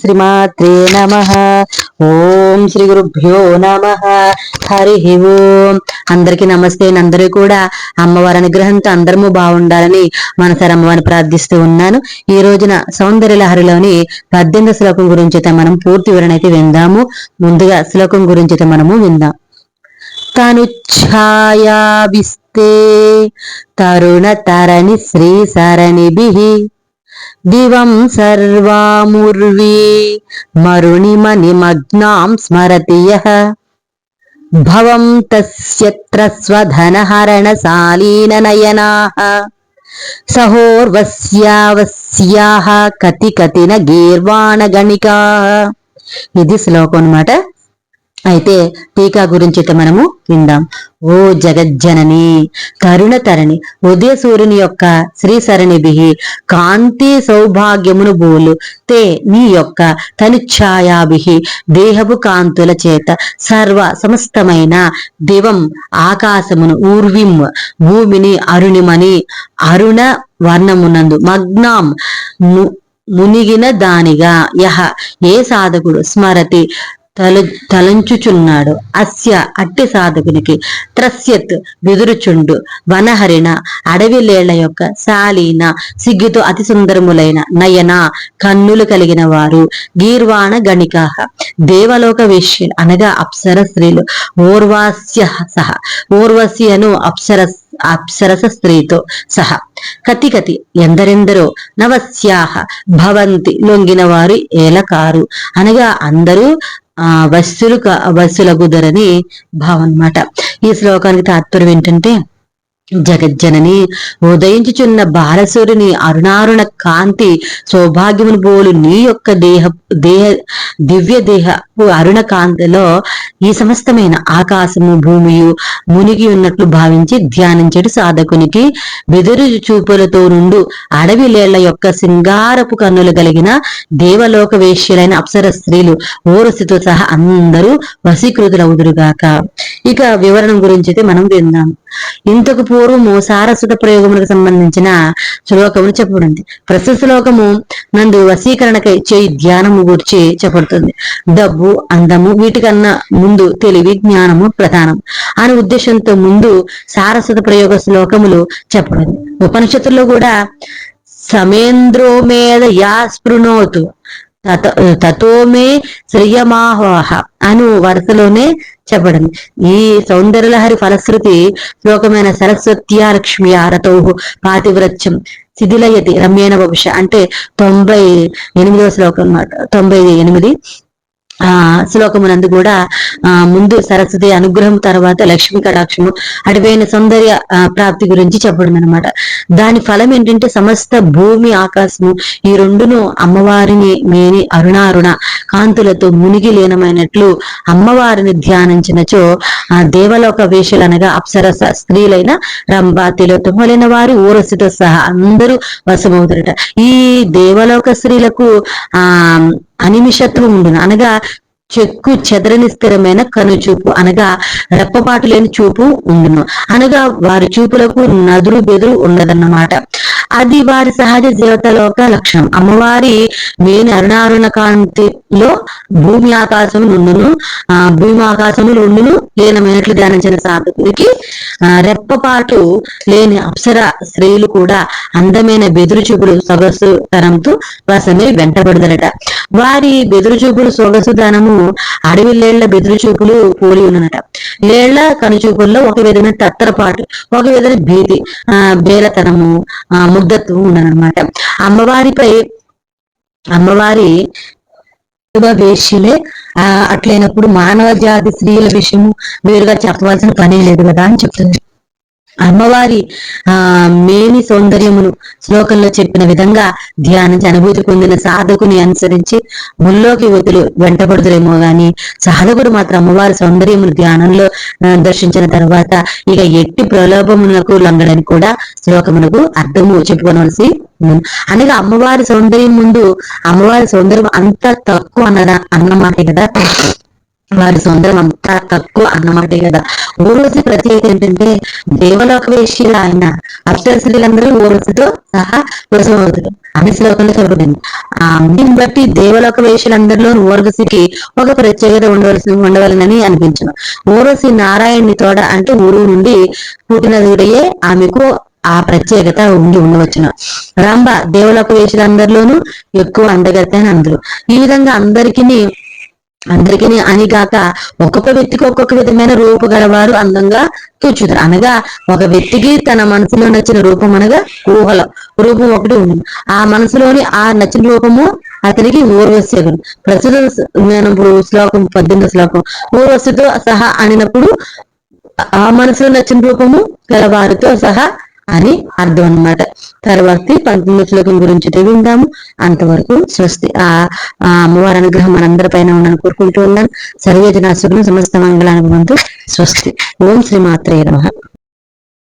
శ్రీమాత్రే నమః. ఓం శ్రీ గురుభ్యో నమః. హరి ఓం. అందరికీ నమస్తే. అందరూ కూడా అమ్మవారి అనుగ్రహంతో అందరము బాగుండాలని మనసారి అమ్మవారిని ప్రార్థిస్తూ ఉన్నాను. ఈ రోజున సౌందర్య లహరిలోని 18 శ్లోకం గురించి అయితే మనం పూర్తి వివరణ అయితే విందాము. ముందుగా శ్లోకం గురించి అయితే మనము విందాం. తను ఛాయావిస్తే తరుణ తరణి శ్రీ సరణిభిః దివం సర్వాముర్వీ మరుణిమనిమగ్నాం స్మరతి యః భవం తస్యత్ర స్వధనహరణశాలీన నయనాః సహోర్వస్యావస్యాః కతి కతిన గీర్వాణ గణికాః. ఇది శ్లోకం అన్నమాట. అయితే టీకా గురించి అయితే మనము విందాం. ఓ జగజ్జనని కరుణ తరణి ఉదయ సూర్యుని యొక్క శ్రీ సరణిభి కాంతి సౌభాగ్యమును బోలు తే నీ యొక్క తనుఛాయాభి దేహపు కాంతుల చేత సర్వ సమస్తమైన దివం ఆకాశమును ఊర్విం భూమిని అరుణిమని అరుణ వర్ణమునందు మగ్నాం మునిగిన దానిగా యహ ఏ సాధకుడు స్మరతి తలంచుచున్నాడు అస్య అట్టి సాధకునికి త్రస్యత్ బెదురుచుండు వనహరిణ అడవి లేళ్ల యొక్క శాలీన సిగ్గుతో అతి సుందరములైన నయన కన్నులు కలిగిన వారు గీర్వాణ గణికాహ దేవలోక వేశ్యలు అనగా అప్సర స్త్రీలు ఓర్వాస్య సహ ఓర్వశ్యను అప్సరస స్త్రీతో సహా కతి కతి ఎందరెందరో నవస్యాహ భవంతి లొంగిన వారు ఏలకారు అనగా అందరూ వస్సులగుదరని భావం అన్నమాట. ఈ శ్లోకానికి తాత్పర్యం ఏంటంటే జగజ్జనని ఉదయించుచున్న బాలసూరుని అరుణారుణ కాంతి సౌభాగ్యమును బోలు నీ యొక్క దివ్య దేహ అరుణ కాంతిలో ఈ సమస్తమైన ఆకాశము భూమియు మునిగి ఉన్నట్లు భావించి ధ్యానించడు సాధకునికి బెదురు చూపులతో నుండు అడవి లేళ్ల యొక్క సింగారపు కన్నులు కలిగిన దేవలోక వేశ్యలైన అప్సర స్త్రీలు ఓరసితో సహా అందరూ వశీకృతులవుదురుగాక. ఇక వివరణ గురించి అయితే మనం విందాం. ఇంతకు పూర్వము సారస్వత ప్రయోగములకు సంబంధించిన శ్లోకములు చెప్పబడింది. ప్రస్తుత శ్లోకము నందు వశీకరణకై చేయి ధ్యానము గురించి చెప్పబడుతుంది. డబ్బు అందము వీటికన్నా ముందు తెలివి జ్ఞానము ప్రధానం అనే ఉద్దేశంతో ముందు సారస్వత ప్రయోగ శ్లోకములు చెప్పబడింది. ఉపనిషత్తుల్లో కూడా సమేంద్రోమేద యా స్పృణోతు తతోమే శ్రియమాహోహ అను వరుసలోనే చెప్పబడింది. ఈ సౌందర్యలహరి ఫలశ్రుతి శ్లోకమైన సరస్వత్యా లక్ష్మి రతో పాతివ్రత్యం శిథిలయతి రమ్యేణ భవిష్య అంటే 98వ శ్లోకం అన్నమాట. 98 శ్లోకమునందు కూడా ముందు సరస్వతి అనుగ్రహం తర్వాత లక్ష్మి కటాక్షము అటువైన సౌందర్య ప్రాప్తి గురించి చెప్పడం అనమాట. దాని ఫలం ఏంటంటే సమస్త భూమి ఆకాశము ఈ రెండును అమ్మవారిని మేని అరుణారుణ కాంతులతో మునిగి లీనమైనట్లు అమ్మవారిని ధ్యానించినచో దేవలోక వేషలు అనగా అప్సరస స్త్రీలైన రంభ తిలోత్తములైన వారు ఊరసితో సహా అందరూ వశమవుతారట. ఈ దేవలోక స్త్రీలకు అనిమిషత్వం ఉండును అనగా చెక్కు చెదరని స్థిరమైన కనుచూపు అనగా రెప్పపాటు లేని చూపు ఉండును అనగా వారి చూపులకు నదురు బెదురు ఉండదన్నమాట. అది వారి సహజ దేవతలోక లక్షణం. అమ్మవారి మేని అరుణారుణ కాంతిలో భూమి ఆకాశము నుండును లీనమైనట్లు ధ్యానించిన సాధకుడికి రెప్పపాటు లేని అప్సర స్త్రీలు కూడా అందమైన బెదురు చూపులు సొగసు తనంతో వసమే వెంటబడదరట. వారి బెదురు చూపులు సొగసు ధనము అడవి లేళ్ల బెదురు చూపులు పోలి ఉన్ననట. లేళ్ల కనుచూపుల్లో ఒక విధమైన తత్తరపాటు ఒక విధమైన భీతి బేలతనము ముగ్ధత్వం ఉండనమాట. అమ్మవారి వేష్యలే అట్లయినప్పుడు మానవ జాతి స్త్రీల విషయము వేరుగా చెప్పవలసిన పని లేదు కదా అని చెప్తుంది. అమ్మవారి మేని సౌందర్యమును శ్లోకంలో చెప్పిన విధంగా ధ్యానించి అనుభూతి పొందిన సాధకుని అనుసరించి ముల్లోకి యువతులు వెంటబడుతురేమో గాని సాధకుడు మాత్రం అమ్మవారి సౌందర్యమును ధ్యానంలో దర్శించిన తర్వాత ఇక ఎట్టి ప్రలోభమునకు లొంగడని కూడా శ్లోకమునకు అర్థము చెప్పుకోవలసి అనగా అమ్మవారి సౌందర్యం ముందు అమ్మవారి సౌందర్యం అంత తక్కువ అన్నమాట కదా. వారి సౌందర్యం అంతా తక్కువ అన్నమాటే కదా. ఊర్వశి ప్రత్యేకత ఏంటంటే దేవలోక వేశ్యలు ఆయన అప్సరస్త్రీలందరూ ఊర్వశితో సహా వశమవుతారు అనే శ్లోకంలో చెప్పబడింది. దీన్ని బట్టి దేవలోక వేశ్యలందరిలో ఊర్వశికి ఒక ప్రత్యేకత ఉండవలనని అనిపించను. ఊర్వశి నారాయణుని తోడ అంటే ఊరు నుండి పుట్టినదుడయే ఆమెకు ఆ ప్రత్యేకత ఉండవచ్చును. రంభ దేవలోక వేశ్యలందరిలోనూ ఎక్కువ అందగత్తే అని అందరు. ఈ విధంగా అందరికీ అనిగాక ఒక్కొక్క వ్యక్తికి ఒక్కొక్క విధమైన రూపు గలవారు అందంగా కూర్చుతారు. అనగా ఒక వ్యక్తికి తన మనసులో నచ్చిన రూపం అనగా ఊహలో రూపం ఒకటి ఉంది. ఆ మనసులోని ఆ నచ్చిన రూపము అతనికి ఊర్వశి. ప్రస్తుతం నేను ఇప్పుడు శ్లోకం 18 శ్లోకం ఊర్వశితో సహా అనినప్పుడు ఆ మనసులో నచ్చిన రూపము గలవారితో సహా అని అర్థం అన్నమాట. తర్వాత 19 శ్లోకం గురించి విందాము. అంతవరకు స్వస్తి. ఆ అమ్మవారి అనుగ్రహం మనందరి పైన ఉందని కోరుకుంటూ ఉన్నాను. సర్వేజన సుఖం సమస్త మంగళానుభవంతు. స్వస్తి. ఓం శ్రీ మాత్రే నమః.